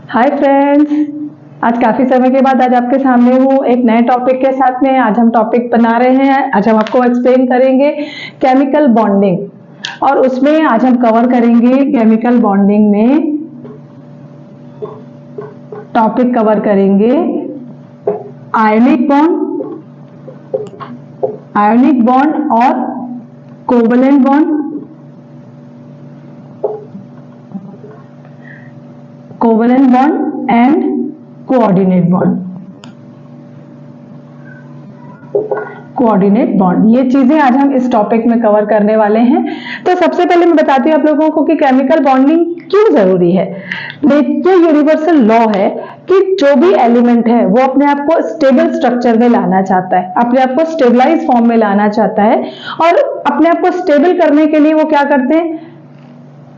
Hi friends, आज काफी समय के बाद आज आपके सामने हूँ एक नए टॉपिक के साथ में। आज हम टॉपिक बना रहे हैं, आज हम आपको एक्सप्लेन करेंगे केमिकल बॉन्डिंग। और उसमें आज हम कवर करेंगे केमिकल बॉन्डिंग में टॉपिक कवर करेंगे आयनिक बॉन्ड और covalent bond, covalent bond and coordinate bond. ये चीजें आज हम इस टॉपिक में कवर करने वाले हैं। तो सबसे पहले मैं बताती हूँ आप लोगों को कि केमिकल बॉन्डिंग क्यों जरूरी है। ये यूनिवर्सल लॉ है कि जो भी एलिमेंट है वो अपने आप को स्टेबल स्ट्रक्चर में लाना चाहता है, अपने आप को स्टेबलाइज फॉर्म में लाना चाहता है। और अपने आप को स्टेबल करने के लिए वो क्या करते हैं,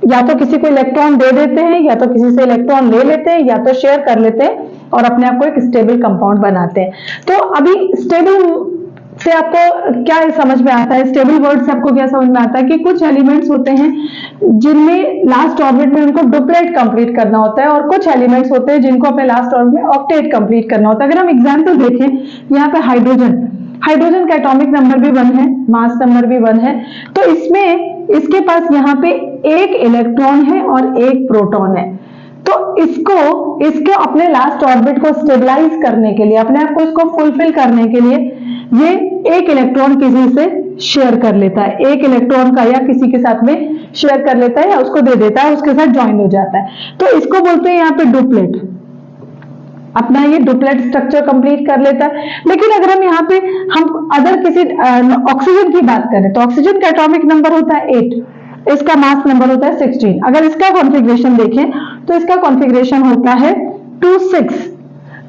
या तो किसी को इलेक्ट्रॉन दे देते हैं, या तो किसी से इलेक्ट्रॉन ले लेते हैं, या तो शेयर कर लेते हैं और अपने आप को एक स्टेबल कंपाउंड बनाते हैं। तो अभी स्टेबल से आपको क्या समझ में आता है, स्टेबल वर्ड से आपको क्या समझ में आता है कि कुछ एलिमेंट्स होते हैं जिनमें लास्ट ऑर्बिट में उनको डुप्लेट कंप्लीट करना होता है, और कुछ एलिमेंट्स होते हैं जिनको अपने लास्ट ऑर्बिट में ऑक्टेट कंप्लीट करना होता है। अगर हम एग्जाम्पल देखें, यहाँ पे हाइड्रोजन का एटॉमिक नंबर भी 1 है, मास नंबर भी 1 है। तो इसके पास यहाँ पे एक इलेक्ट्रॉन है और एक प्रोटॉन है। तो इसको अपने लास्ट ऑर्बिट को स्टेबलाइज करने के लिए, अपने आप को इसको फुलफिल करने के लिए ये एक इलेक्ट्रॉन किसी से शेयर कर लेता है, एक इलेक्ट्रॉन का या किसी के साथ में शेयर कर लेता है या उसको दे देता है, उसके साथ ज्वाइन हो जाता है। तो इसको बोलते हैं यहाँ पे डुप्लेट, अपना ये डुप्लेट स्ट्रक्चर कंप्लीट कर लेता है। लेकिन अगर हम यहाँ पे अदर किसी ऑक्सीजन की बात करें तो ऑक्सीजन का एटॉमिक नंबर होता है 8, इसका मास नंबर होता है 16। अगर इसका कॉन्फ़िगरेशन देखें तो इसका कॉन्फ़िगरेशन होता है 2 6।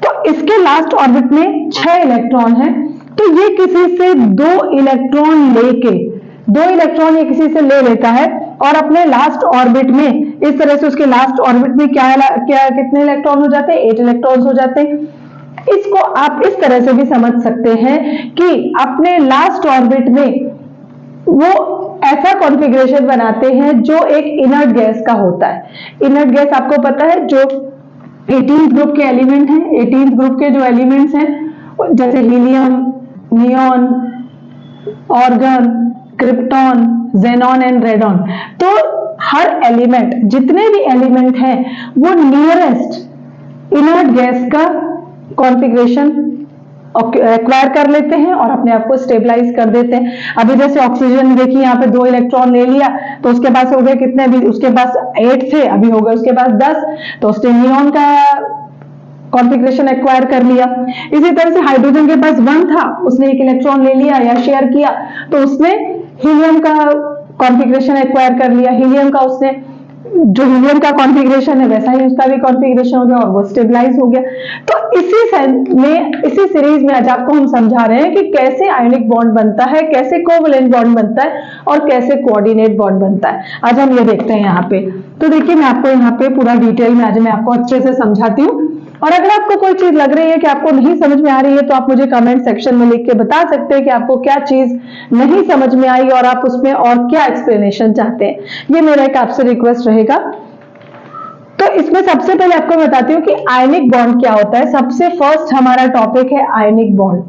तो इसके लास्ट ऑर्बिट में 6 इलेक्ट्रॉन है। तो ये किसी से 2 इलेक्ट्रॉन ये किसी से ले लेता है और अपने लास्ट ऑर्बिट में इस तरह से उसके लास्ट ऑर्बिट में कितने इलेक्ट्रॉन हो जाते हैं, 8 इलेक्ट्रॉन हो जाते हैं। इसको आप इस तरह से भी समझ सकते हैं कि अपने लास्ट ऑर्बिट में वो ऐसा कॉन्फ़िगरेशन बनाते हैं जो एक इनर्ट गैस का होता है। इनर्ट गैस आपको पता है जो 18th ग्रुप के एलिमेंट हैं, 18th ग्रुप के जो एलिमेंट्स हैं जैसे helium, neon, organ, krypton, xenon and radon. तो हर एलिमेंट, जितने भी एलिमेंट हैं वो नियरेस्ट इनर्ट गैस का कॉन्फ़िगरेशन एक्वायर कर लेते हैं और अपने आप को स्टेबलाइज कर देते हैं। अभी जैसे ऑक्सीजन देखिए, यहाँ पे 2 इलेक्ट्रॉन ले लिया तो उसके पास हो गए कितने, अभी उसके पास 8 थे, अभी हो गए उसके पास 10। तो उसने नियॉन का कॉन्फ़िगरेशन एक्वायर कर लिया। इसी तरह से हाइड्रोजन के पास 1 था, उसने एक इलेक्ट्रॉन ले लिया या शेयर किया तो उसने हीलियम का कॉन्फ़िगरेशन एक्वायर कर लिया। हीलियम का कॉन्फ़िगरेशन है वैसा ही उसका भी कॉन्फ़िगरेशन हो गया और वो स्टेबलाइज हो गया। तो इसी सीरीज में आज आपको हम समझा रहे हैं कि कैसे आयनिक बॉन्ड बनता है, कैसे कोवलेंट बॉन्ड बनता है और कैसे कोऑर्डिनेट बॉन्ड बनता है। आज हम ये देखते हैं यहाँ पे। तो देखिए, मैं आपको यहाँ पे पूरा डिटेल में आज मैं आपको अच्छे से समझाती हूँ। और अगर आपको कोई चीज लग रही है कि आपको नहीं समझ में आ रही है तो आप मुझे कमेंट सेक्शन में लिख के बता सकते हैं कि आपको क्या चीज नहीं समझ में आई और आप उसमें और क्या एक्सप्लेनेशन चाहते हैं। ये मेरा एक आपसे रिक्वेस्ट रहेगा। तो इसमें सबसे पहले आपको बताती हूँ कि आयनिक बॉन्ड क्या होता है। सबसे फर्स्ट हमारा टॉपिक है आयनिक बॉन्ड।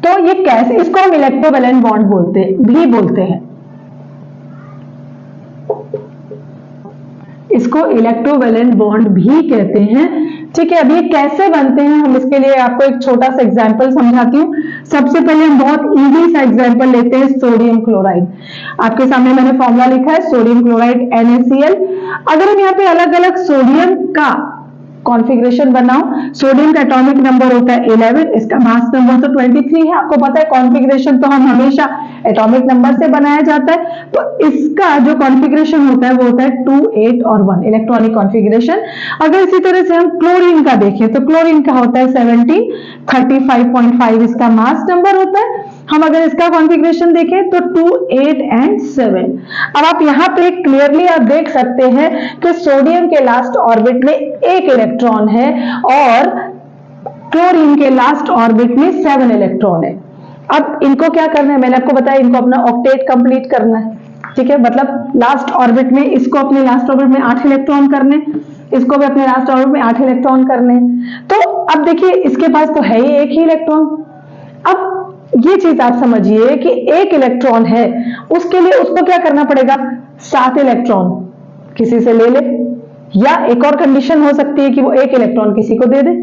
तो ये कैसे, इसको हम इलेक्ट्रोवैलेंट बॉन्ड बोलते हैं। इसको इलेक्ट्रोवैलेंट बॉन्ड भी कहते हैं। ठीक है, अब ये कैसे बनते हैं हम इसके लिए आपको एक छोटा सा एग्जांपल समझाती हूँ। सबसे पहले हम बहुत इजी सा एग्जांपल लेते हैं, सोडियम क्लोराइड। आपके सामने मैंने फॉर्मूला लिखा है, सोडियम क्लोराइड NaCl। अगर हम यहाँ पे अलग अलग सोडियम का कॉन्फ़िगरेशन बनाओ, सोडियम का एटॉमिक नंबर होता है 11, इसका मास नंबर तो 23 है। आपको पता है कॉन्फ़िगरेशन तो हम हमेशा एटॉमिक नंबर से बनाया जाता है। तो इसका जो कॉन्फ़िगरेशन होता है वो होता है 2 8 और 1 इलेक्ट्रॉनिक कॉन्फ़िगरेशन। अगर इसी तरह से हम क्लोरीन का देखें तो क्लोरीन का होता है 17, 35.5 इसका मास नंबर होता है। हम अगर इसका कॉन्फ़िगरेशन देखें तो 2 8 एंड 7। अब आप यहाँ पे क्लियरली आप देख सकते हैं कि सोडियम के लास्ट ऑर्बिट में एक इलेक्ट्रॉन है और क्लोरीन के लास्ट ऑर्बिट में 7 इलेक्ट्रॉन है। अब इनको क्या करना है, मैंने आपको बताया इनको अपना ऑक्टेट कंप्लीट करना है। ठीक है, मतलब लास्ट ऑर्बिट में इसको अपने लास्ट ऑर्बिट में 8 इलेक्ट्रॉन करने, इसको भी अपने लास्ट ऑर्बिट में 8 इलेक्ट्रॉन करने हैं। तो अब देखिए इसके पास तो है ही एक ही इलेक्ट्रॉन। अब ये चीज आप समझिए कि एक इलेक्ट्रॉन है, उसके लिए उसको क्या करना पड़ेगा, 7 इलेक्ट्रॉन किसी से ले ले, या एक और कंडीशन हो सकती है कि वो एक इलेक्ट्रॉन किसी को दे दे।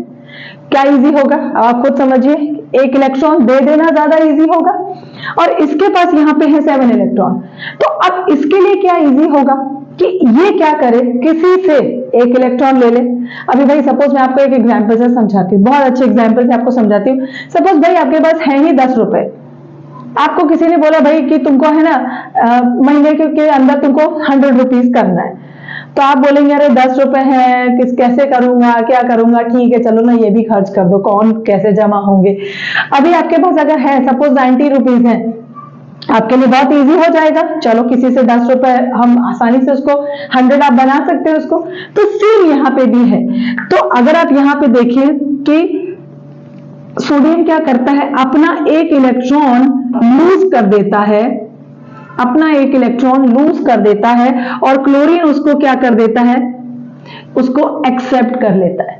क्या इजी होगा आप खुद समझिए, एक इलेक्ट्रॉन दे देना ज्यादा इजी होगा, और इसके पास यहां पे है 7 इलेक्ट्रॉन। तो अब इसके लिए क्या इजी होगा कि ये क्या करे, किसी से एक इलेक्ट्रॉन ले ले। अभी भाई सपोज मैं आपको एक एग्जांपल से समझाती हूँ, बहुत अच्छे एग्जांपल से आपको समझाती हूँ। सपोज भाई आपके पास है ही 10 रुपए, आपको किसी ने बोला भाई कि तुमको है ना महीने के अंदर तुमको 100 रुपीज करना है, तो आप बोलेंगे अरे 10 रुपए हैं, कैसे करूंगा, क्या करूंगा, ठीक है चलो ना ये भी खर्च कर दो, कौन कैसे जमा होंगे। अभी आपके पास अगर है सपोज 90 रुपीज है, आपके लिए बहुत इजी हो जाएगा, चलो किसी से 10 रुपए हम आसानी से उसको 100 आप बना सकते हैं उसको। तो सेम यहाँ पे भी है। तो अगर आप यहाँ पे देखिए कि सोडियम क्या करता है, अपना एक इलेक्ट्रॉन लूज कर देता है, अपना एक इलेक्ट्रॉन लूज कर देता है, और क्लोरीन उसको क्या कर देता है, उसको एक्सेप्ट कर लेता है।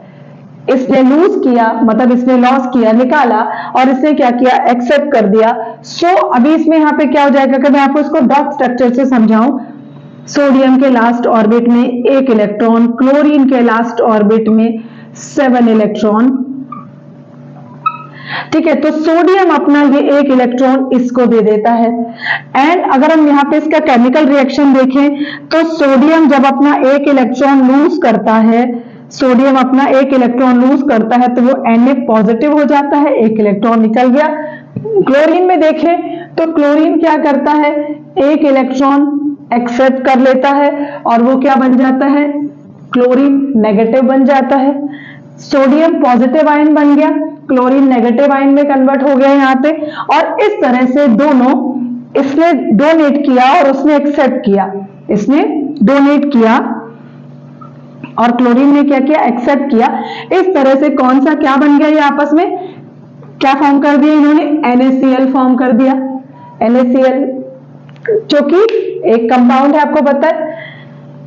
इसने लूज किया मतलब इसने लॉस किया, निकाला, और इसने क्या किया, एक्सेप्ट कर दिया। सो अभी इसमें यहाँ पे क्या हो जाएगा कि मैं आपको इसको डॉट स्ट्रक्चर से समझाऊं। सोडियम के लास्ट ऑर्बिट में एक इलेक्ट्रॉन, क्लोरीन के लास्ट ऑर्बिट में 7 इलेक्ट्रॉन। ठीक है, तो सोडियम अपना ये एक इलेक्ट्रॉन इसको दे देता है। एंड अगर हम यहाँ पे इसका केमिकल रिएक्शन देखें तो सोडियम जब अपना एक इलेक्ट्रॉन लूज करता है, सोडियम अपना एक इलेक्ट्रॉन लूज करता है तो वो Na पॉजिटिव हो जाता है, एक इलेक्ट्रॉन निकल गया। क्लोरीन में देखें तो क्लोरीन क्या करता है, एक इलेक्ट्रॉन एक्सेप्ट कर लेता है और वो क्या बन जाता है, क्लोरीन नेगेटिव बन जाता है। सोडियम पॉजिटिव आयन बन गया, क्लोरीन नेगेटिव आयन में कन्वर्ट हो गया यहाँ पे। और इस तरह से दोनों, इसने डोनेट किया और उसने एक्सेप्ट किया, इसने डोनेट किया और क्लोरीन ने क्या किया, एक्सेप्ट किया। इस तरह से कौन सा क्या बन गया, ये आपस में क्या फॉर्म कर दिया इन्होंने, NaCl फॉर्म कर दिया। NaCl जो कि एक कंपाउंड है, आपको पता है।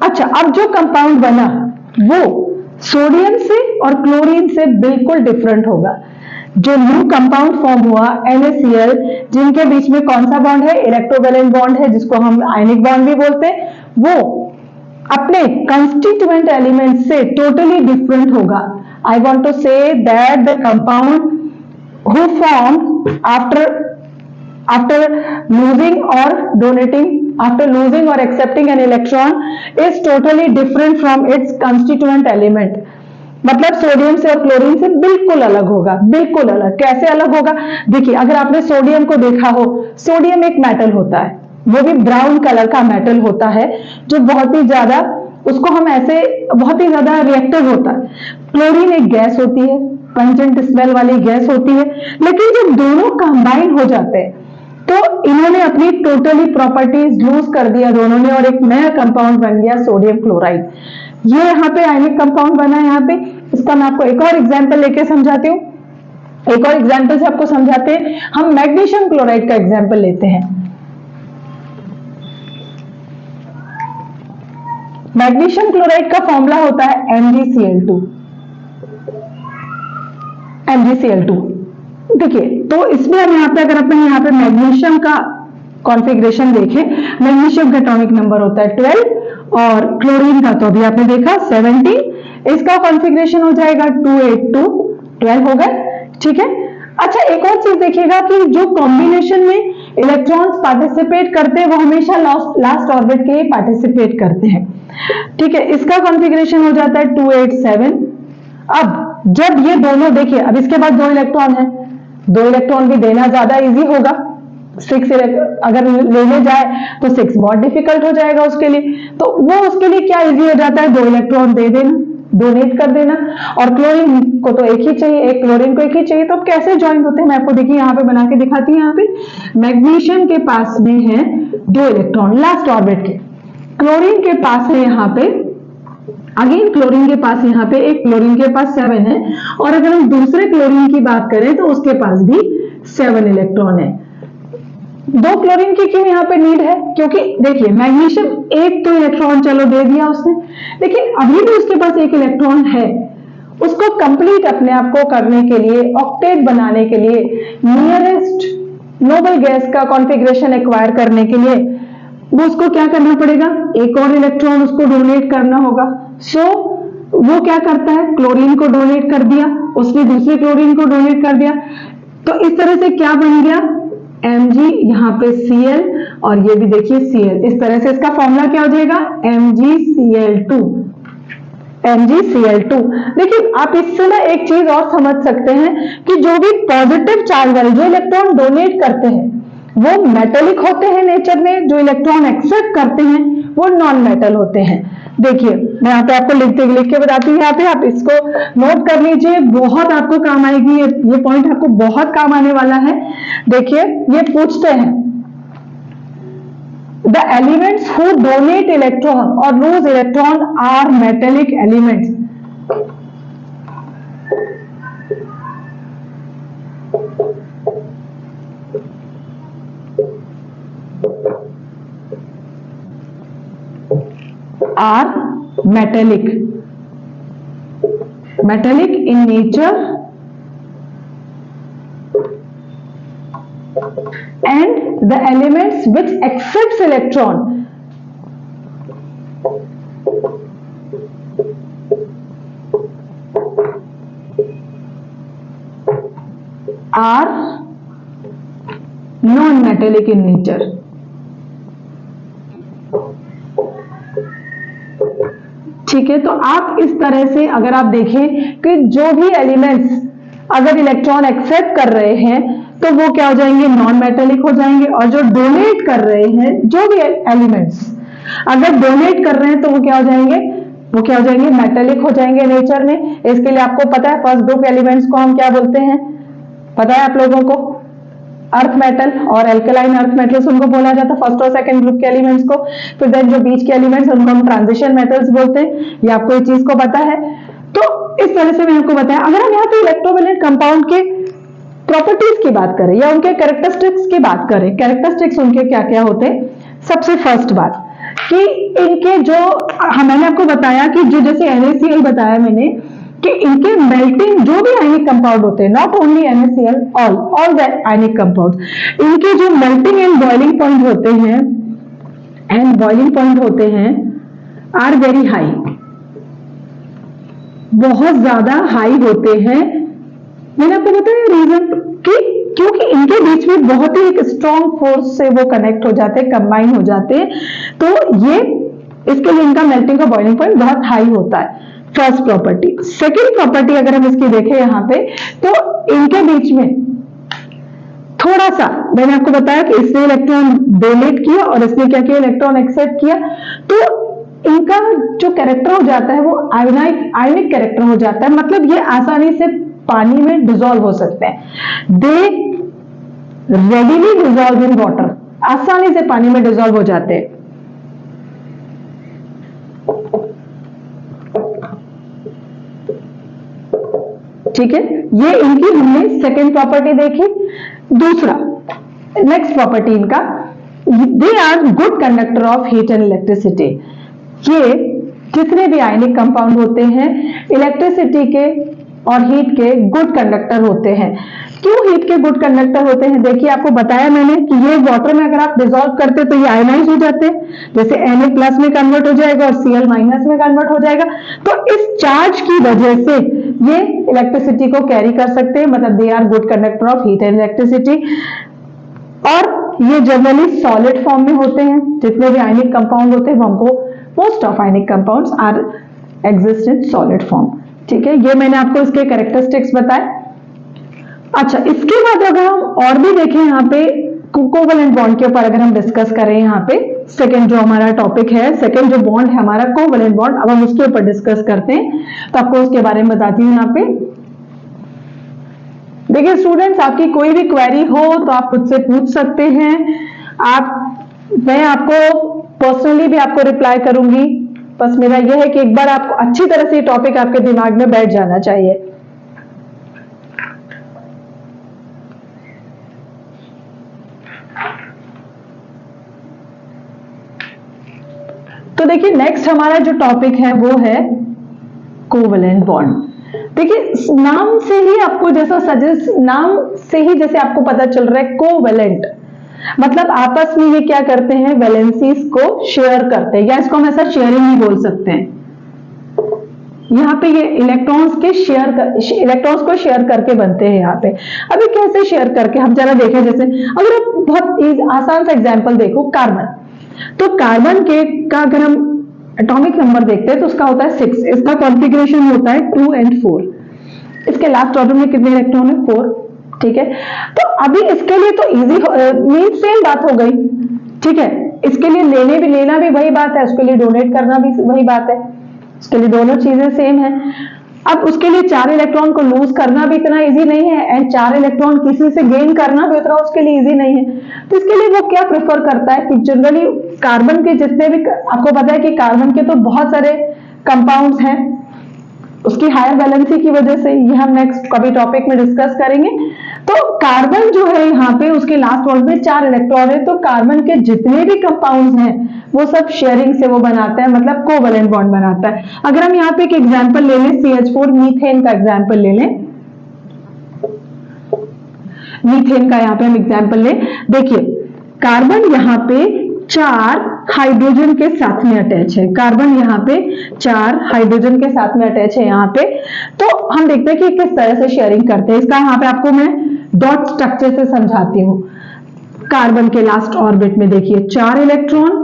अच्छा, अब जो कंपाउंड बना वो सोडियम से और क्लोरीन से बिल्कुल डिफरेंट होगा। जो न्यू कंपाउंड फॉर्म हुआ NaCl, जिनके बीच में कौन सा बॉन्ड है, इलेक्ट्रोवैलेंट बॉन्ड है, जिसको हम आयनिक बॉन्ड भी बोलते हैं, वो अपने कंस्टिट्यूएंट एलिमेंट से टोटली डिफरेंट होगा। I want to say that the compound who form after losing or donating, after losing or accepting an electron is totally different from its constituent element। मतलब sodium से और chlorine से बिल्कुल अलग होगा, बिल्कुल अलग। कैसे अलग होगा, देखिए अगर आपने सोडियम को देखा हो, सोडियम एक मेटल होता है, वो भी ब्राउन कलर का मेटल होता है, जो बहुत ही ज्यादा, उसको हम ऐसे बहुत ही ज्यादा रिएक्टिव होता है। क्लोरीन एक गैस होती है, पंजेंट स्मेल वाली गैस होती है। लेकिन जब दोनों कंबाइन हो जाते हैं तो इन्होंने अपनी टोटली प्रॉपर्टीज लूज कर दिया दोनों ने, और एक नया कंपाउंड बन गया सोडियम क्लोराइड। ये यहाँ पे आयनिक कंपाउंड बना है यहाँ पे। इसका मैं आपको एक और एग्जांपल लेके समझाती हूँ, एक और एग्जांपल से आपको समझाते हैं। हम मैग्नीशियम क्लोराइड का एग्जांपल लेते हैं। मैग्नीशियम क्लोराइड का फॉर्मूला होता है MgCl2। MgCl2 देखिए, तो इसमें हम यहाँ पे अगर अपन यहाँ पे मैग्नीशियम का कॉन्फ़िगरेशन देखें, मैग्नीशियम का एटॉमिक नंबर होता है 12 और क्लोरीन का तो अभी आपने देखा 17। इसका कॉन्फ़िगरेशन हो जाएगा 282, 12 हो गए, ठीक है। अच्छा, एक और चीज देखिएगा कि जो कॉम्बिनेशन में इलेक्ट्रॉन्स पार्टिसिपेट करते हैं वो हमेशा लास्ट ऑर्बिट के पार्टिसिपेट करते हैं, ठीक है। इसका कॉन्फ़िगरेशन हो जाता है 287। अब जब ये दोनों, देखिए अब इसके बाद 2 इलेक्ट्रॉन है, 2 इलेक्ट्रॉन भी देना ज्यादा इजी होगा। 6 अगर लेने जाए तो 6 बहुत डिफिकल्ट हो जाएगा उसके लिए, तो वो उसके लिए क्या इजी हो जाता है, 2 इलेक्ट्रॉन दे देना, डोनेट कर देना। और क्लोरीन को तो एक ही चाहिए, एक क्लोरीन को एक ही चाहिए। तो अब कैसे ज्वाइन होते हैं मैं आपको देखिए यहाँ पे बना के दिखाती हूँ। यहाँ पे मैग्नीशियम के पास में है 2 इलेक्ट्रॉन लास्ट ऑर्बिट के, क्लोरीन के पास है यहाँ पे, अगेन क्लोरीन के पास यहाँ पे एक, क्लोरीन के पास 7 है। और अगर हम दूसरे क्लोरीन की बात करें तो उसके पास भी 7 इलेक्ट्रॉन है। दो क्लोरीन की क्यों यहाँ पे नीड है? क्योंकि देखिए मैग्नीशियम एक तो इलेक्ट्रॉन चलो दे दिया उसने, लेकिन अभी भी उसके पास एक इलेक्ट्रॉन है। उसको कंप्लीट अपने आप को करने के लिए, ऑक्टेट बनाने के लिए, नियरेस्ट नोबल गैस का कॉन्फ़िगरेशन एक्वायर करने के लिए वो उसको क्या करना पड़ेगा? एक और इलेक्ट्रॉन उसको डोनेट करना होगा। सो वो क्या करता है? क्लोरीन को डोनेट कर दिया, उसने दूसरे क्लोरीन को डोनेट कर दिया, तो इस तरह से क्या बन गया? Mg, यहाँ पे Cl और ये भी देखिए Cl। इस तरह से इसका फॉर्मूला क्या हो जाएगा? MgCl2। MgCl2। देखिए आप इससे ना एक चीज और समझ सकते हैं कि जो भी पॉजिटिव चार्ज वाले जो इलेक्ट्रॉन डोनेट करते हैं वो मेटेलिक होते हैं नेचर में, जो इलेक्ट्रॉन एक्सेप्ट करते हैं वो नॉन मेटल होते हैं। देखिए मैं यहाँ पे आपको लिख के बताती हूँ, यहाँ पे आप इसको नोट कर लीजिए, बहुत आपको काम आएगी, ये पॉइंट आपको बहुत काम आने वाला है। देखिए ये पूछते हैं the elements who donate electron और lose electron are metallic elements. are metallic in nature and the elements which accepts electron are non-metallic in nature। ठीक है, तो आप इस तरह से अगर आप देखें कि जो भी एलिमेंट्स अगर इलेक्ट्रॉन एक्सेप्ट कर रहे हैं तो वो क्या हो जाएंगे? नॉन मेटेलिक हो जाएंगे, और जो डोनेट कर रहे हैं जो भी एलिमेंट्स अगर डोनेट कर रहे हैं तो वो क्या हो जाएंगे? वो क्या हो जाएंगे? मेटेलिक हो जाएंगे नेचर में। इसके लिए आपको पता है फर्स्ट ग्रुप एलिमेंट्स को हम क्या बोलते हैं? पता है आप लोगों को? अर्थ मेटल और एल्कलाइन अर्थ मेटल्स उनको बोला जाता है, फर्स्ट और सेकंड ग्रुप के एलिमेंट्स को। फिर देन जो बीच के एलिमेंट्स उनको हम ट्रांजिशन मेटल्स बोलते हैं। ये आपको ये चीज को पता है। तो इस तरह से मैंने आपको बताया। अगर हम यहाँ पे इलेक्ट्रोवैलेंट कंपाउंड के प्रॉपर्टीज की बात करें या उनके कैरेक्टरिस्टिक्स की बात करें, कैरेक्टरिस्टिक्स उनके क्या क्या होते हैं? सबसे फर्स्ट बात कि इनके जो मैंने आपको बताया कि जो जैसे NaCl बताया मैंने कि इनके मेल्टिंग जो भी आयनिक कंपाउंड होते हैं, not only NaCl, all the ionic compound, इनके जो मेल्टिंग एंड बॉइलिंग पॉइंट होते हैं आर वेरी हाई, बहुत ज्यादा हाई होते हैं। मैंने आपको बताया रीजन कि क्योंकि इनके बीच में बहुत ही एक स्ट्रॉन्ग फोर्स से वो कनेक्ट हो जाते हैं, कंबाइन हो जाते हैं, तो ये इसके लिए इनका मेल्टिंग का बॉइलिंग पॉइंट बहुत हाई होता है। First property. सेकेंड प्रॉपर्टी अगर हम इसकी देखें यहाँ पे, तो इनके बीच में थोड़ा सा मैंने आपको बताया कि इसने इलेक्ट्रॉन डोनेट किया और इसने क्या किया? इलेक्ट्रॉन एक्सेप्ट किया, तो इनका जो कैरेक्टर हो जाता है वो आयनिक कैरेक्टर हो जाता है। मतलब ये आसानी से पानी में डिसॉल्व हो सकते हैं। दे रेडिली डिसॉल्व इन वाटर, आसानी से पानी में डिसॉल्व हो जाते हैं। ठीक है, ये इनकी हमने सेकेंड प्रॉपर्टी देखी। दूसरा नेक्स्ट प्रॉपर्टी इनका, they are good conductor of heat and electricity. ये जितने भी आयनिक कंपाउंड होते हैं इलेक्ट्रिसिटी के और हीट के गुड कंडक्टर होते हैं। क्यों हीट के गुड कंडक्टर होते हैं? देखिए आपको बताया मैंने कि ये वाटर में अगर आप डिसॉल्व करते तो ये आयनाइज हो जाते हैं, जैसे Na+ में कन्वर्ट हो जाएगा और Cl- में कन्वर्ट हो जाएगा। तो इस चार्ज की वजह से ये इलेक्ट्रिसिटी को कैरी कर सकते हैं, मतलब they are good conductor of heat and electricity. और ये जनरली सॉलिड फॉर्म में होते हैं, जितने भी आयनिक कंपाउंड होते हैं वो हमको most of ionic compounds are exist in solid form. ठीक है, ये मैंने आपको इसके कैरेक्टरिस्टिक्स बताए। अच्छा, इसके बाद अगर हम और भी देखें यहाँ पे कोवैलेंट बॉन्ड के ऊपर अगर हम डिस्कस करें, यहाँ पे सेकंड जो हमारा टॉपिक है, सेकंड जो बॉन्ड है हमारा कोवैलेंट बॉन्ड, अब हम उसके ऊपर डिस्कस करते हैं, तो आपको उसके बारे में बताती हूँ। यहाँ पे देखिए स्टूडेंट्स, आपकी कोई भी क्वेरी हो तो आप मुझसे पूछ सकते हैं। मैं आपको पर्सनली भी आपको रिप्लाई करूंगी। बस मेरा यह है कि एक बार आपको अच्छी तरह से टॉपिक आपके दिमाग में बैठ जाना चाहिए। तो देखिए नेक्स्ट हमारा जो टॉपिक है वो है कोवेलेंट बॉन्ड। देखिए नाम से ही आपको जैसा सजेस्ट, नाम से ही जैसे आपको पता चल रहा है कोवेलेंट मतलब आपस में ये क्या करते हैं, वैलेंसीज को शेयर करते हैं, या इसको हम ऐसा शेयरिंग ही बोल सकते हैं। यहाँ पे ये इलेक्ट्रॉन्स को शेयर करके बनते हैं यहाँ पे। अभी कैसे शेयर करके हम जरा देखें, जैसे अगर आप बहुत आसान सा एग्जांपल देखो, कार्बन। तो कार्बन के का अगर हम एटॉमिक नंबर देखते हैं तो उसका होता है 6, इसका कॉन्फ़िगरेशन होता है 2 and 4। इसके लास्ट ऑर्बिट में कितने इलेक्ट्रॉन है, 4, ठीक है। तो अभी इसके लिए तो इजी मीन सेम बात हो गई, ठीक है। इसके लिए लेना भी वही बात है, उसके लिए डोनेट करना भी वही बात है, उसके लिए दोनों चीजें सेम है। अब उसके लिए 4 इलेक्ट्रॉन को लूज करना भी इतना इजी नहीं है, एंड 4 इलेक्ट्रॉन किसी से गेन करना भी उतना उसके लिए इजी नहीं है। तो इसके लिए वो क्या प्रेफर करता है कि जनरली कार्बन के जितने भी, आपको पता है कि कार्बन के तो बहुत सारे कंपाउंड्स हैं, उसकी हायर वैलेंसी की वजह से, ये हम नेक्स्ट कभी टॉपिक में डिस्कस करेंगे। तो कार्बन जो है यहाँ पे उसके लास्ट ऑर्बिट में 4 इलेक्ट्रॉन है, तो कार्बन के जितने भी कंपाउंड्स हैं वो सब शेयरिंग से वो बनाता है, मतलब कोवेलेंट बॉन्ड बनाता है। अगर हम यहाँ पे एक एग्जांपल ले लें, CH4 मीथेन का एग्जांपल ले लें, मीथेन का यहाँ पे हम एग्जांपल लें। देखिए कार्बन यहाँ पे 4 हाइड्रोजन के साथ में अटैच है, कार्बन यहाँ पे 4 हाइड्रोजन के साथ में अटैच है यहाँ पे। तो हम देखते हैं कि किस तरह से शेयरिंग करते हैं। इसका यहाँ पे आपको मैं डॉट स्ट्रक्चर से समझाती हूँ। कार्बन के लास्ट ऑर्बिट में देखिए 4 इलेक्ट्रॉन।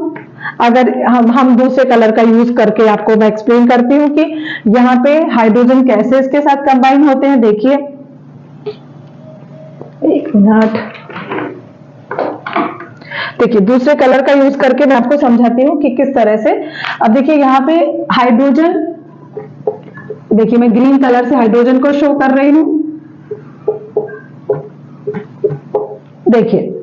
अगर हम दूसरे कलर का यूज करके आपको मैं एक्सप्लेन करती हूँ कि यहाँ पे हाइड्रोजन कैसे इसके साथ कंबाइन होते हैं। देखिए, एक मिनट, देखिए दूसरे कलर का यूज करके मैं आपको समझाती हूँ कि किस तरह से। अब देखिए यहाँ पे हाइड्रोजन, देखिए मैं ग्रीन कलर से हाइड्रोजन को शो कर रही हूं। देखिए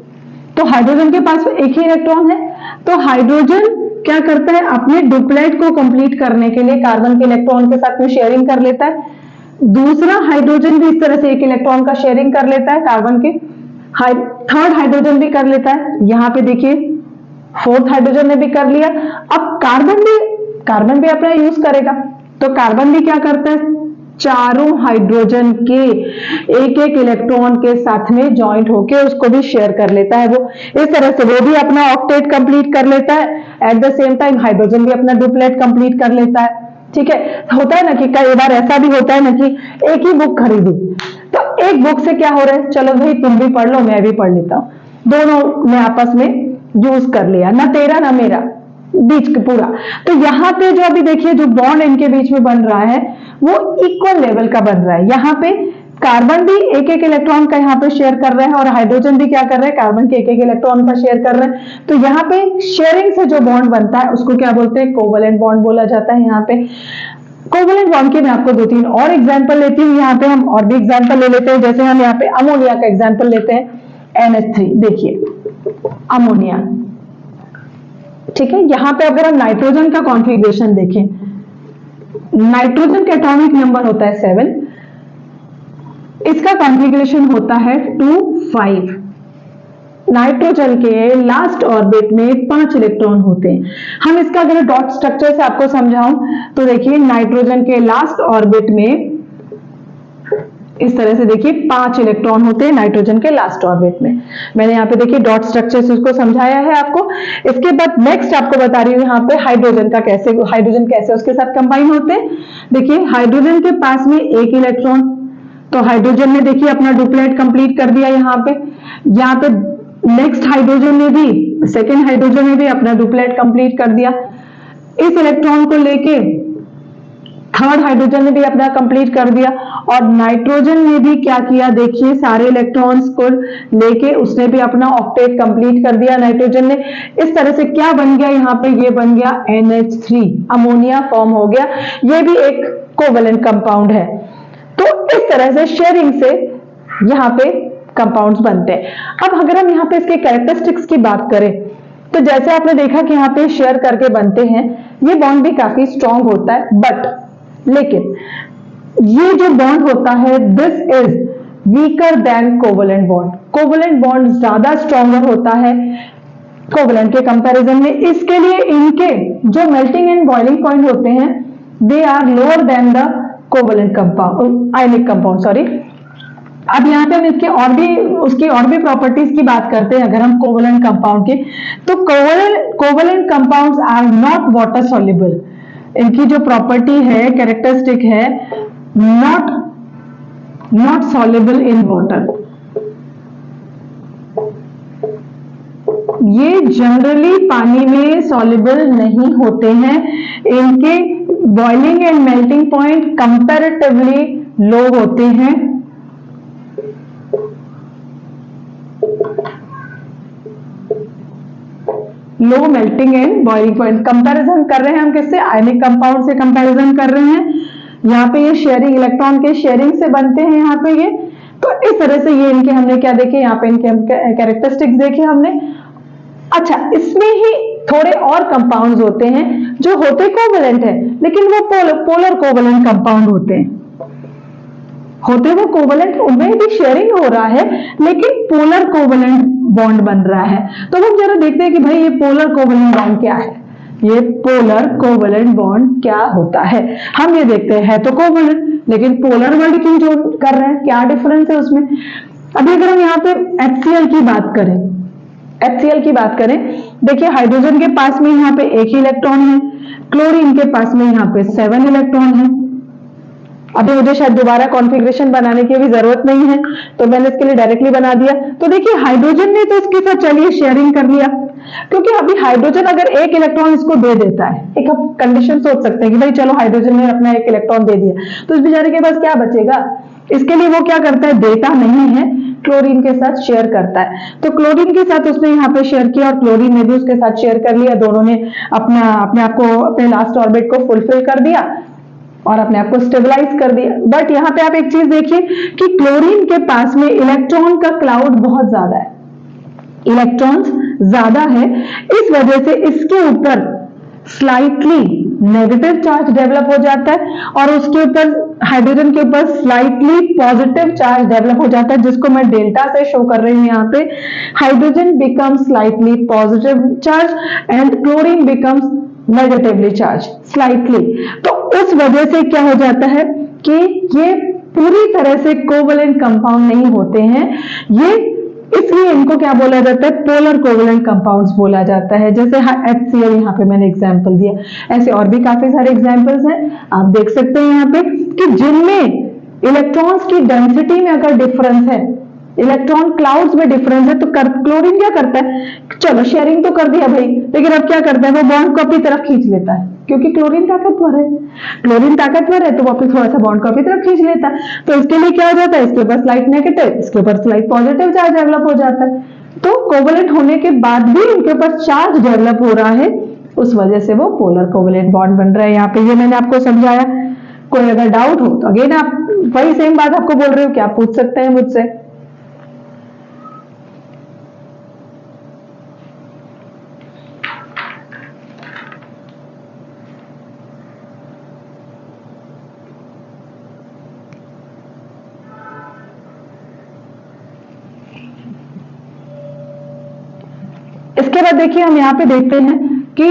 तो हाइड्रोजन के पास एक ही इलेक्ट्रॉन है, तो हाइड्रोजन क्या करता है, अपने डुप्लेट को कंप्लीट करने के लिए कार्बन के इलेक्ट्रॉन के साथ में शेयरिंग कर लेता है। दूसरा हाइड्रोजन भी इस तरह से एक इलेक्ट्रॉन का शेयरिंग कर लेता है कार्बन के। थर्ड हाइड्रोजन भी कर लेता है, यहां पे देखिए 4th हाइड्रोजन ने भी कर लिया। अब कार्बन भी अपना यूज करेगा, तो कार्बन भी क्या करता है, चारों हाइड्रोजन के एक एक इलेक्ट्रॉन के साथ में ज्वाइंट होके उसको भी शेयर कर लेता है। वो इस तरह से वो भी अपना ऑक्टेट कंप्लीट कर लेता है, at the same time hydrogen भी अपना डुप्लेट कंप्लीट कर लेता है। ठीक है, होता है ना कि कई बार ऐसा भी होता है ना कि एक ही बुक खरीदी, तो एक बुक से क्या हो रहा है, चलो भाई तुम भी पढ़ लो मैं भी पढ़ लेता हूं, दोनों ने आपस में यूज कर लिया, ना तेरा ना मेरा, बीच के पूरा। तो यहां पे जो अभी देखिए जो बॉन्ड इनके बीच में बन रहा है वो इक्वल लेवल का बन रहा है। यहाँ पे कार्बन भी एक एक इलेक्ट्रॉन का यहाँ पे शेयर कर रहे हैं और हाइड्रोजन भी क्या कर रहे हैं, कार्बन के एक एक इलेक्ट्रॉन का शेयर कर रहे हैं। तो यहाँ पे शेयरिंग से जो बॉन्ड बनता है उसको क्या बोलते हैं, कोवेलेंट बॉन्ड बोला जाता है। यहाँ पे कोवेलेंट बॉन्ड के मैं आपको 2-3 और एग्जांपल लेती हूँ। यहाँ पे हम और भी एग्जांपल ले लेते हैं, जैसे हम यहाँ पे अमोनिया का एग्जांपल लेते हैं, NH3। देखिए अमोनिया, ठीक है। यहाँ पे अगर हम नाइट्रोजन का कॉन्फ़िगरेशन देखें, नाइट्रोजन का एटॉमिक नंबर होता है 7, इसका कॉन्फ़िगरेशन होता है 2-5। नाइट्रोजन के लास्ट ऑर्बिट में 5 इलेक्ट्रॉन होते हैं। हम इसका अगर डॉट स्ट्रक्चर से आपको समझाऊं तो देखिए नाइट्रोजन के लास्ट ऑर्बिट में इस तरह से देखिए 5 इलेक्ट्रॉन होते हैं नाइट्रोजन के लास्ट ऑर्बिट में। मैंने यहाँ पे देखिए डॉट स्ट्रक्चर से उसको समझाया है आपको। इसके बाद नेक्स्ट आपको बता रही हूँ यहाँ पे हाइड्रोजन कैसे उसके साथ कंबाइन होते हैं। देखिए हाइड्रोजन के पास में एक इलेक्ट्रॉन, तो हाइड्रोजन ने देखिए अपना डुप्लेट कंप्लीट कर दिया। यहाँ पे नेक्स्ट हाइड्रोजन ने भी, सेकेंड हाइड्रोजन ने भी अपना डुप्लेट कंप्लीट कर दिया। इस इलेक्ट्रॉन को लेके थर्ड हाइड्रोजन ने भी अपना कंप्लीट कर दिया और नाइट्रोजन ने भी क्या किया, देखिए सारे इलेक्ट्रॉन्स को लेके उसने भी अपना ऑक्टेट कंप्लीट कर दिया नाइट्रोजन ने। इस तरह से क्या बन गया, यहाँ पे ये बन गया NH3, अमोनिया फॉर्म हो गया। ये भी एक कोवेलेंट कंपाउंड है। तो इस तरह से शेयरिंग से यहाँ पे कंपाउंड्स बनते हैं। अब अगर हम यहाँ पे इसके कैरेक्टरिस्टिक्स की बात करें तो जैसे आपने देखा कि यहाँ पे शेयर करके बनते हैं, ये बॉन्ड भी काफी स्ट्रांग होता है, लेकिन ये जो बॉन्ड होता है this is weaker then covalent bond. Covalent bond ज्यादा स्ट्रॉन्गर होता है कोवलेंट के कंपैरिजन में। इसके लिए इनके जो मेल्टिंग एंड बॉइलिंग पॉइंट होते हैं they are lower than the covalent compound, ionic compound, sorry. अब यहाँ पे हम इसके और भी उसकी और भी प्रॉपर्टीज की बात करते हैं अगर हम कोवलेंट कंपाउंड की, तो covalent compounds are not water soluble. इनकी जो प्रॉपर्टी है, कैरेक्टरिस्टिक है, नॉट सॉल्युबल इन वाटर। ये जनरली पानी में सॉल्युबल नहीं होते हैं। इनके boiling and melting point comparatively low होते हैं। Low melting and boiling point. Comparison कर रहे हैं हम किससे? आयनिक कंपाउंड से कंपैरिजन कर रहे हैं। यहाँ पे ये शेयरिंग, इलेक्ट्रॉन के शेयरिंग से बनते हैं यहाँ पे ये। तो इस तरह से ये इनके हमने क्या देखे, यहाँ पे इनके कैरेक्टरिस्टिक्स देखे हमने। अच्छा, इसमें ही थोड़े और कंपाउंड्स होते हैं जो होते कोवलेंट है लेकिन वो पोलर कोवलेंट कंपाउंड होते हैं। होते वो कोवलेंट, उनमें भी शेयरिंग हो रहा है लेकिन पोलर कोवलेंट बॉन्ड बन रहा है। तो हम जरा देखते हैं कि भाई ये पोलर कोवलेंट बॉन्ड क्या है, ये पोलर कोवलेंट बॉन्ड क्या होता है। हम ये देखते हैं, है तो कोवलेंट लेकिन पोलर वर्ड क्यों जो कर रहे हैं, क्या डिफरेंस है उसमें। अभी अगर हम यहाँ पे HCl की बात करें, HCl की बात करें, देखिए हाइड्रोजन के पास में यहाँ पे एक ही इलेक्ट्रॉन है, क्लोरीन के पास में यहाँ पे 7 इलेक्ट्रॉन है। अभी मुझे शायद दोबारा कॉन्फ़िगरेशन बनाने की भी जरूरत नहीं है तो मैंने इसके लिए डायरेक्टली बना दिया। तो देखिए हाइड्रोजन ने तो इसके साथ चलिए शेयरिंग कर लिया, क्योंकि अभी हाइड्रोजन अगर एक इलेक्ट्रॉन इसको दे देता है, एक आप कंडीशन सोच सकते हैं कि भाई चलो हाइड्रोजन ने अपना एक इलेक्ट्रॉन दे दिया, तो इस बेचारे के पास क्या बचेगा। इसके लिए वो क्या करता है, देता नहीं है, क्लोरीन के साथ शेयर करता है। तो क्लोरीन के साथ उसने यहाँ पे शेयर किया और क्लोरीन ने भी उसके साथ शेयर कर लिया। दोनों ने अपने आप को, अपने लास्ट ऑर्बिट को फुलफिल कर दिया और अपने आप को स्टेबलाइज कर दिया। बट यहाँ पे आप एक चीज देखिए कि क्लोरीन के पास में इलेक्ट्रॉन का क्लाउड बहुत ज्यादा है, इलेक्ट्रॉन्स ज्यादा है, इस वजह से इसके ऊपर स्लाइटली नेगेटिव चार्ज डेवलप हो जाता है और उसके ऊपर हाइड्रोजन के ऊपर स्लाइटली पॉजिटिव चार्ज डेवलप हो जाता है, जिसको मैं डेल्टा से शो कर रही हूं यहाँ पे। Hydrogen becomes slightly positive charge and chlorine becomes negatively charge slightly. तो उस वजह से क्या हो जाता है कि ये पूरी तरह से कोवलेंट कंपाउंड नहीं होते हैं, ये इसलिए इनको क्या बोला जाता है, पोलर कोवलेंट कंपाउंड्स बोला जाता है। जैसे HCl यहाँ पे मैंने एग्जांपल दिया, ऐसे और भी काफी सारे एग्जांपल्स हैं, आप देख सकते हैं यहाँ पे कि जिनमें इलेक्ट्रॉन्स की डेंसिटी में अगर डिफरेंस है, इलेक्ट्रॉन क्लाउड्स में डिफरेंस है, तो क्लोरीन क्या करता है, चलो शेयरिंग तो कर दिया भाई, लेकिन अब क्या करता है, वो बॉन्ड को अपनी तरफ खींच लेता है, क्योंकि क्लोरीन ताकतवर है, क्लोरीन ताकतवर है तो वो अपनी थोड़ा सा बॉन्ड को अपनी तरफ खींच लेता है। तो इसके लिए क्या हो जाता है, इसके ऊपर स्लाइट नेगेटिव, इसके ऊपर स्लाइट पॉजिटिव चार्ज डेवलप हो जाता है। तो कोवलेंट होने के बाद भी इनके ऊपर चार्ज डेवलप हो रहा है, उस वजह से वो पोलर कोवलेंट बॉन्ड बन रहा है। यहाँ पे ये मैंने आपको समझाया। कोई अगर डाउट हो तो अगेन आप वही सेम बात आपको बोल रही हूँ, क्या पूछ सकते हैं मुझसे। इसके बाद देखिए हम यहाँ पे देखते हैं कि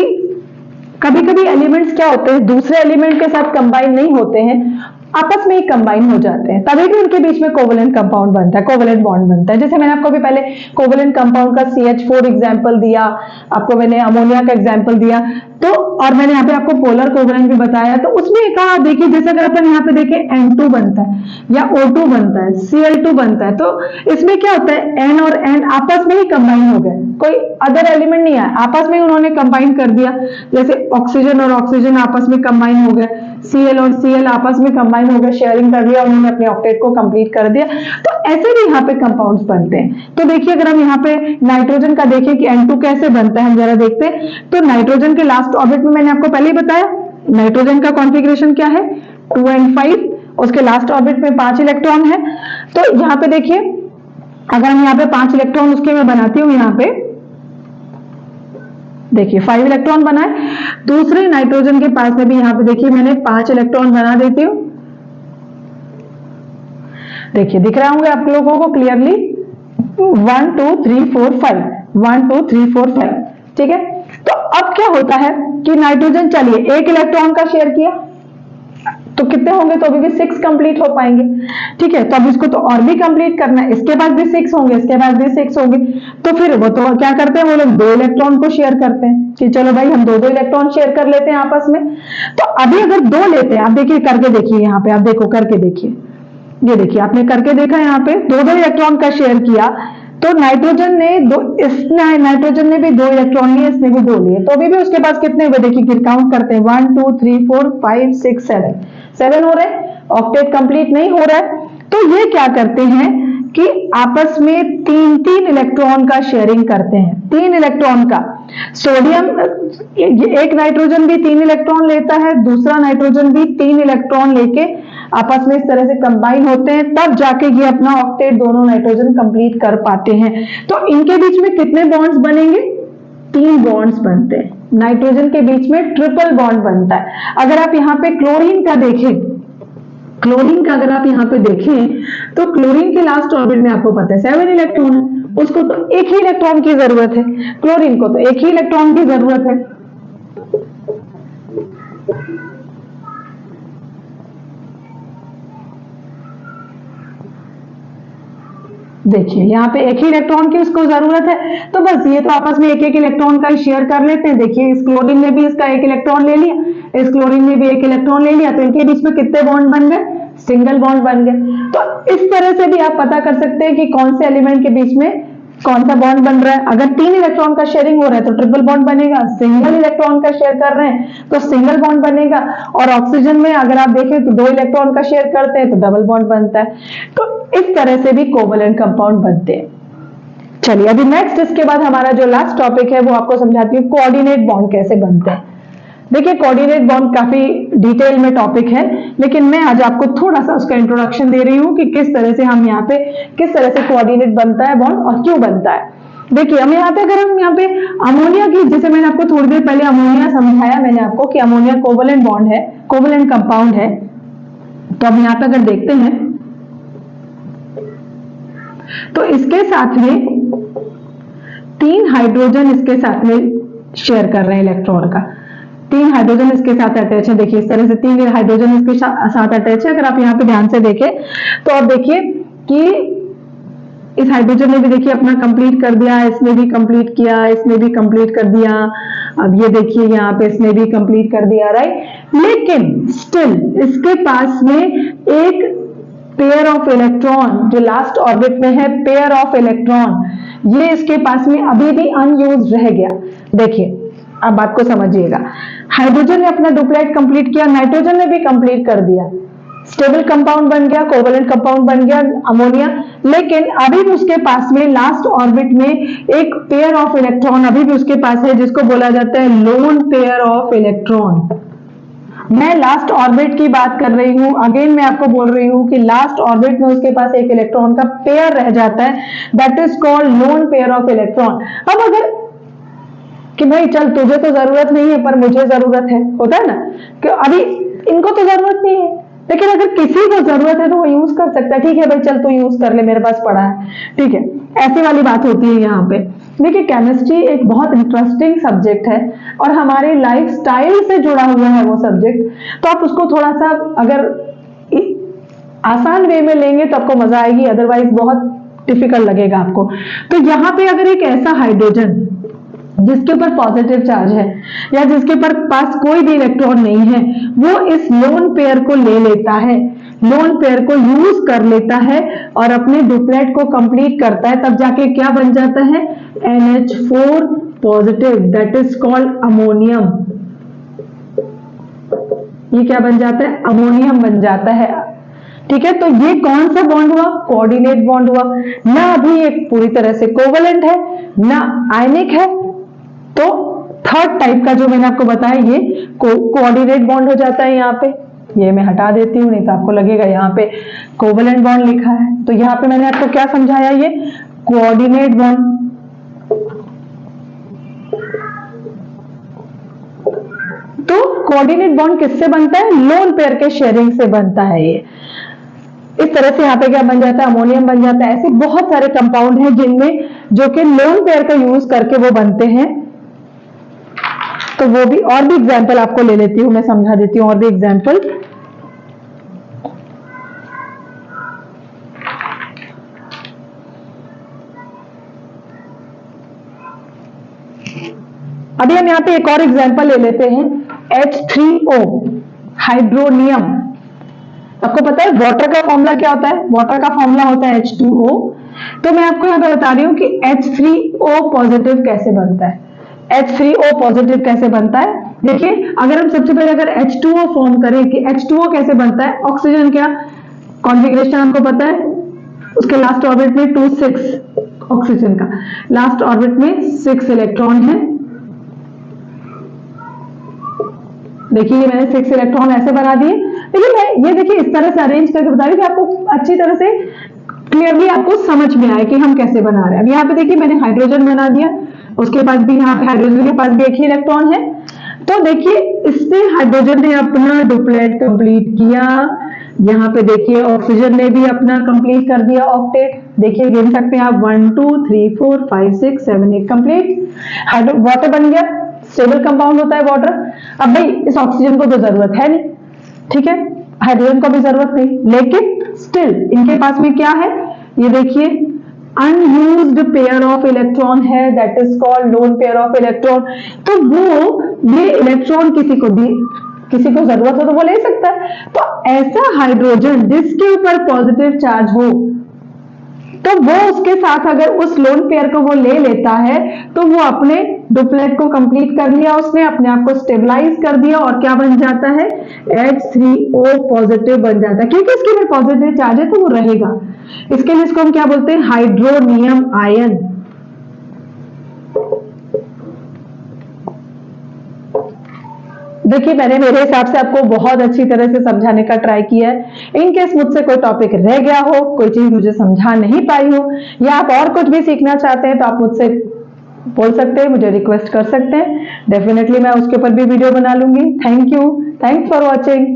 कभी कभी एलिमेंट्स क्या होते हैं, दूसरे एलिमेंट के साथ कंबाइन नहीं होते हैं, आपस में ही कंबाइन हो जाते हैं, तभी भी उनके बीच में कोवलेंट कंपाउंड बनता है, कोवलेंट बॉन्ड बनता है। जैसे मैंने आपको भी पहले कोवलेंट कंपाउंड का CH4 एग्जांपल दिया, आपको मैंने अमोनिया का एग्जांपल दिया, तो और मैंने यहाँ पे आपको पोलर कोवलेंट भी बताया। तो उसमें कहा देखिए, जैसे अगर अपन यहाँ पे देखें N2 बनता है या O2 बनता है, Cl2 बनता है, तो इसमें क्या होता है, N और N आपस में ही कंबाइन हो गए, कोई अदर एलिमेंट नहीं आया, आपस में ही उन्होंने कंबाइन कर दिया। जैसे ऑक्सीजन और ऑक्सीजन आपस में कंबाइन हो गए, Cl और Cl आपस में कंबाइन हो गए, शेयरिंग कर लिया, उन्होंने अपने ऑक्टेट को कंप्लीट कर दिया। तो ऐसे भी यहाँ पे कंपाउंड्स बनते हैं। तो देखिए अगर हम यहाँ पे नाइट्रोजन का देखें कि N2 कैसे बनता है, हम जरा देखते हैं। तो नाइट्रोजन के लास्ट ऑर्बिट में मैंने आपको पहले ही बताया नाइट्रोजन का कॉन्फ़िगरेशन क्या है, 2 and 5, उसके लास्ट ऑर्बिट में 5 इलेक्ट्रॉन है। तो यहाँ पे देखिए अगर हम यहाँ पे 5 इलेक्ट्रॉन उसके मैं बनाती हूँ, यहाँ पे देखिए 5 इलेक्ट्रॉन बनाए। दूसरे नाइट्रोजन के पास में भी यहाँ पे देखिए मैंने 5 इलेक्ट्रॉन बना देती हूँ। देखिए दिख रहा होंगे आप लोगों को क्लियरली, 1 2 3 4 5, 1 2 3 4 5, ठीक है। तो अब क्या होता है कि नाइट्रोजन, चलिए एक इलेक्ट्रॉन का शेयर किया तो कितने होंगे, तो अभी भी 6 कंप्लीट हो पाएंगे, ठीक है। तो अब इसको तो और भी कंप्लीट करना है, इसके बाद भी 6 होंगे, इसके बाद भी 6 होंगे, तो फिर वो तो क्या करते हैं, वो लोग 2 इलेक्ट्रॉन को शेयर करते हैं कि चलो भाई हम 2 इलेक्ट्रॉन शेयर कर लेते हैं आपस में। तो अभी अगर 2 लेते हैं, आप देखिए करके देखिए, यहाँ पे आप देखो करके देखिए, ये देखिए आपने करके देखा, यहाँ पे 2 इलेक्ट्रॉन का शेयर किया, तो नाइट्रोजन ने नाइट्रोजन ने भी 2 इलेक्ट्रॉन लिए, इसने भी 2 लिए, तो अभी भी उसके पास कितने हुए, देखिए फिर काउंट करते हैं, 1 2 3 4 5 6 7 हो रहे, ऑक्टेट कंप्लीट नहीं हो रहा है। तो ये क्या करते हैं कि आपस में 3 इलेक्ट्रॉन का शेयरिंग करते हैं, 3 इलेक्ट्रॉन का। सोडियम, एक नाइट्रोजन भी 3 इलेक्ट्रॉन लेता है, दूसरा नाइट्रोजन भी 3 इलेक्ट्रॉन लेके आपस में इस तरह से कंबाइन होते हैं, तब जाके ये अपना ऑक्टेट दोनों नाइट्रोजन कंप्लीट कर पाते हैं। तो इनके बीच में कितने बॉन्ड्स बनेंगे, 3 बॉन्ड्स बनते हैं। नाइट्रोजन के बीच में ट्रिपल बॉन्ड बनता है। अगर आप यहाँ पे क्लोरीन का देखें, क्लोरीन का अगर आप यहाँ पे देखें तो क्लोरीन के लास्ट ऑर्बिट में आपको पता है 7 इलेक्ट्रॉन है, उसको तो एक ही इलेक्ट्रॉन की जरूरत है, क्लोरीन को तो एक ही इलेक्ट्रॉन की जरूरत है। देखिए यहाँ पे एक ही इलेक्ट्रॉन की उसको जरूरत है, तो बस ये तो आपस में एक इलेक्ट्रॉन का शेयर कर लेते हैं। देखिए इस क्लोरीन ने भी इसका 1 इलेक्ट्रॉन ले लिया, इस क्लोरीन ने भी 1 इलेक्ट्रॉन ले लिया, तो इनके बीच में कितने बॉन्ड बन गए, सिंगल बॉन्ड बन गए। तो इस तरह से भी आप पता कर सकते हैं कि कौन से एलिमेंट के बीच में कौन सा बॉन्ड बन रहा है। अगर 3 इलेक्ट्रॉन का शेयरिंग हो रहा है तो ट्रिपल बॉन्ड बनेगा, सिंगल इलेक्ट्रॉन का शेयर कर रहे हैं तो सिंगल बॉन्ड बनेगा, और ऑक्सीजन में अगर आप देखें तो 2 इलेक्ट्रॉन का शेयर करते हैं तो डबल बॉन्ड बनता है। तो इस तरह से भी कोवलेंट कंपाउंड बनते हैं। चलिए अभी नेक्स्ट, इसके बाद हमारा जो लास्ट टॉपिक है वो आपको समझाती हूँ, कोऑर्डिनेट बॉन्ड कैसे बनते हैं। देखिए कोऑर्डिनेट बॉन्ड काफी डिटेल में टॉपिक है, लेकिन मैं आज आपको थोड़ा सा उसका इंट्रोडक्शन दे रही हूँ कि किस तरह से हम यहाँ पे, किस तरह से कोऑर्डिनेट बनता है बॉन्ड और क्यों बनता है। देखिए हम यहाँ पे, अगर हम यहाँ पे अमोनिया की, जैसे मैंने आपको थोड़ी देर पहले अमोनिया समझाया मैंने आपको कि अमोनिया कोवलेंट बॉन्ड है, कोवलेंट कंपाउंड है। तो अब यहाँ पे अगर देखते हैं तो इसके साथ में 3 हाइड्रोजन इसके साथ में शेयर कर रहे हैं इलेक्ट्रॉन का, 3 हाइड्रोजन इसके साथ अटैच है। देखिए इस तरह से 3 हाइड्रोजन इसके साथ अटैच है। अगर आप यहाँ पे ध्यान से देखें तो आप देखिए कि इस हाइड्रोजन ने भी देखिए अपना कंप्लीट कर दिया, इसने भी कंप्लीट किया, इसने भी कंप्लीट कर दिया, अब ये देखिए यहाँ पे इसने भी कंप्लीट कर दिया, राइट। लेकिन स्टिल इसके पास में एक पेयर ऑफ इलेक्ट्रॉन जो लास्ट ऑर्बिट में है, पेयर ऑफ इलेक्ट्रॉन, ये इसके पास में अभी भी अनयूज्ड रह गया। देखिए अब बात को समझिएगा, हाइड्रोजन ने अपना डुप्लेट कंप्लीट किया, नाइट्रोजन ने भी कंप्लीट कर दिया, स्टेबल कंपाउंड बन गया, कोवलेंट कंपाउंड बन गया अमोनिया। लेकिन अभी भी उसके पास में लास्ट ऑर्बिट में एक पेयर ऑफ इलेक्ट्रॉन अभी भी उसके पास है, जिसको बोला जाता है लोन पेयर ऑफ इलेक्ट्रॉन। मैं लास्ट ऑर्बिट की बात कर रही हूं, अगेन मैं आपको बोल रही हूं कि लास्ट ऑर्बिट में उसके पास एक इलेक्ट्रॉन का पेयर रह जाता है, that is called lone pair of electron. अब अगर कि भाई चल तुझे तो जरूरत नहीं है पर मुझे जरूरत है, होता है ना कि अभी इनको तो जरूरत नहीं है, लेकिन अगर किसी को जरूरत है तो वो यूज कर सकता है, ठीक है भाई चल तू यूज कर ले, मेरे पास पड़ा है, ठीक है, ऐसी वाली बात होती है यहाँ पे। देखिए केमिस्ट्री एक बहुत इंटरेस्टिंग सब्जेक्ट है और हमारे लाइफ स्टाइल से जुड़ा हुआ है वो सब्जेक्ट, तो आप उसको थोड़ा सा अगर आसान वे में लेंगे तो आपको मजा आएगी, अदरवाइज बहुत डिफिकल्ट लगेगा आपको। तो यहाँ पे अगर एक ऐसा हाइड्रोजन जिसके ऊपर पॉजिटिव चार्ज है या जिसके पास कोई भी इलेक्ट्रॉन नहीं है, वो इस लोन पेयर को ले लेता है, लोन पेयर को यूज कर लेता है और अपने डुप्लेट को कंप्लीट करता है, तब जाके क्या बन जाता है, NH4 positive, that is called ammonium. ये क्या बन जाता है, अमोनियम बन जाता है, ठीक है। तो ये कौन सा बॉन्ड हुआ, कोऑर्डिनेट बॉन्ड हुआ। ना अभी एक पूरी तरह से कोवलेंट है ना आयनिक है, तो थर्ड टाइप का जो मैंने आपको बताया ये कोऑर्डिनेट बॉन्ड हो जाता है। यहाँ पे ये मैं हटा देती हूँ, नहीं तो आपको लगेगा यहाँ पे कोवलेंट बॉन्ड लिखा है, तो यहाँ पे मैंने आपको क्या समझाया, ये कोऑर्डिनेट बॉन्ड। तो कोऑर्डिनेट बॉन्ड किससे बनता है, लोन पेयर के शेयरिंग से बनता है ये। इस तरह से यहाँ पे क्या बन जाता है, अमोनियम बन जाता है। ऐसे बहुत सारे कंपाउंड हैं जिनमें जो कि लोन पेयर का यूज करके वो बनते हैं। तो वो भी और भी एग्जाम्पल आपको ले लेती हूं, मैं समझा देती हूँ और भी एग्जाम्पल। अभी हम यहाँ पे एक और एग्जाम्पल ले लेते हैं, H3O हाइड्रोनियम। आपको पता है वाटर का फॉर्मूला क्या होता है? वाटर का फॉर्मूला होता है H2O। तो मैं आपको यहाँ पे बता रही हूँ कि H3O पॉजिटिव कैसे बनता है। H3O पॉजिटिव कैसे बनता है? देखिए, अगर हम सबसे पहले अगर H2O फॉर्म करें कि H2O कैसे बनता है, ऑक्सीजन क्या कॉन्फ़िगरेशन हमको पता है, उसके लास्ट ऑर्बिट में 2 6, ऑक्सीजन का लास्ट ऑर्बिट में 6 इलेक्ट्रॉन है। देखिए मैंने 6 इलेक्ट्रॉन ऐसे बना दिए, लेकिन मैं ये देखिए इस तरह से अरेंज करके बता रही हूँ कि आपको अच्छी तरह से क्लियरली आपको समझ में आए कि हम कैसे बना रहे हैं। अब यहाँ पे देखिए मैंने हाइड्रोजन बना दिया, उसके पास भी यहाँ पे हाइड्रोजन के पास भी एक ही इलेक्ट्रॉन है। तो देखिए इसने हाइड्रोजन ने अपना डुप्लेट कंप्लीट किया, यहाँ पे देखिए ऑक्सीजन ने भी अपना कंप्लीट कर दिया ऑक्टेट। देखिए गिन सकते हैं आप 1 2 3 4 5 6 7 8 कंप्लीट। वाटर बन गया, स्टेबल कंपाउंड होता है वाटर। अब भाई इस ऑक्सीजन को तो जरूरत है नहीं, ठीक है, हाइड्रोजन को भी जरूरत नहीं, लेकिन स्टिल इनके पास में क्या है, ये देखिए अनयूज्ड पेयर ऑफ इलेक्ट्रॉन है, that is called lone pair of electron. तो वो ये इलेक्ट्रॉन किसी को जरूरत हो तो वो ले सकता है। तो ऐसा हाइड्रोजन जिसके ऊपर पॉजिटिव चार्ज हो, तो वो उसके साथ अगर उस लोन पेयर को वो ले लेता है तो वो अपने डुप्लेट को कंप्लीट कर लिया, उसने अपने आप को स्टेबलाइज कर दिया और क्या बन जाता है, H3O पॉजिटिव बन जाता है। क्योंकि इसके ऊपर पॉजिटिव चार्ज है तो वो रहेगा। इसके लिए इसको हम क्या बोलते हैं, हाइड्रोनियम आयन। देखिए मैंने मेरे हिसाब से आपको बहुत अच्छी तरह से समझाने का ट्राई किया है। इन केस मुझसे कोई टॉपिक रह गया हो, कोई चीज मुझे समझा नहीं पाई हो, या आप और कुछ भी सीखना चाहते हैं तो आप मुझसे बोल सकते हैं, मुझे रिक्वेस्ट कर सकते हैं। डेफिनेटली मैं उसके ऊपर भी वीडियो बना लूंगी। Thank you, thanks for watching.